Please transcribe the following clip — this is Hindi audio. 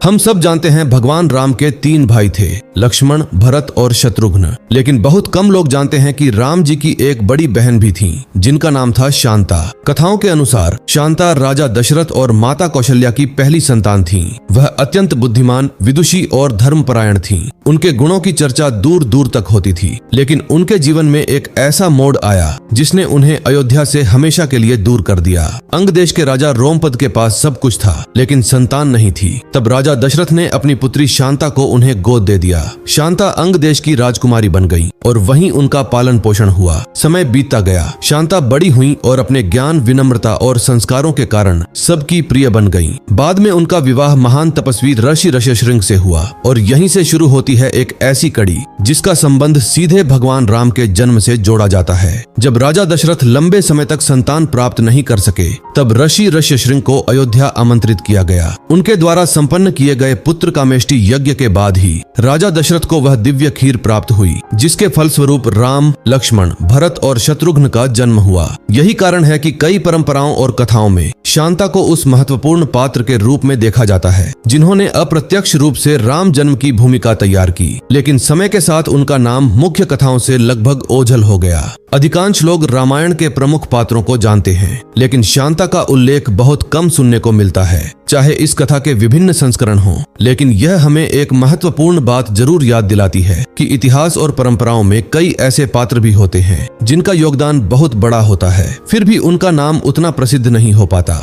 हम सब जानते हैं भगवान राम के 3 भाई थे, लक्ष्मण, भरत और शत्रुघ्न। लेकिन बहुत कम लोग जानते हैं कि राम जी की एक बड़ी बहन भी थी, जिनका नाम था शांता। कथाओं के अनुसार शांता राजा दशरथ और माता कौशल्या की पहली संतान थी। वह अत्यंत बुद्धिमान, विदुषी और धर्मपरायण थी। उनके गुणों की चर्चा दूर दूर तक होती थी। लेकिन उनके जीवन में एक ऐसा मोड़ आया जिसने उन्हें अयोध्या से हमेशा के लिए दूर कर दिया। अंग देश के राजा रोमपद के पास सब कुछ था, लेकिन संतान नहीं थी। तब राजा दशरथ ने अपनी पुत्री शांता को उन्हें गोद दे दिया। शांता अंग देश की राजकुमारी बन गई और वहीं उनका पालन पोषण हुआ। समय बीतता गया, शांता बड़ी हुई और अपने ज्ञान, विनम्रता और संस्कारों के कारण सबकी प्रिय बन गई। बाद में उनका विवाह महान तपस्वी ऋषि ऋष्यशृंग से हुआ और यहीं से शुरू होती है एक ऐसी कड़ी जिसका संबंध सीधे भगवान राम के जन्म से जोड़ा जाता है। जब राजा दशरथ लंबे समय तक संतान प्राप्त नहीं कर सके, तब ऋषि ऋष्यशृंग को अयोध्या आमंत्रित किया गया। उनके द्वारा संपन्न किए गए पुत्र कामेष्टि यज्ञ के बाद ही राजा दशरथ को वह दिव्य खीर प्राप्त हुई, जिसके फलस्वरूप राम, लक्ष्मण, भरत और शत्रुघ्न का जन्म हुआ। यही कारण है कि कई परंपराओं और कथाओं में शांता को उस महत्वपूर्ण पात्र के रूप में देखा जाता है जिन्होंने अप्रत्यक्ष रूप से राम जन्म की भूमिका तैयार की। लेकिन समय के साथ उनका नाम मुख्य कथाओं से लगभग ओझल हो गया। अधिकांश लोग रामायण के प्रमुख पात्रों को जानते हैं, लेकिन शांता का उल्लेख बहुत कम सुनने को मिलता है। चाहे इस कथा के विभिन्न संस्करण हों, लेकिन यह हमें एक महत्वपूर्ण बात जरूर याद दिलाती है कि इतिहास और परंपराओं में कई ऐसे पात्र भी होते हैं जिनका योगदान बहुत बड़ा होता है, फिर भी उनका नाम उतना प्रसिद्ध नहीं हो पाता।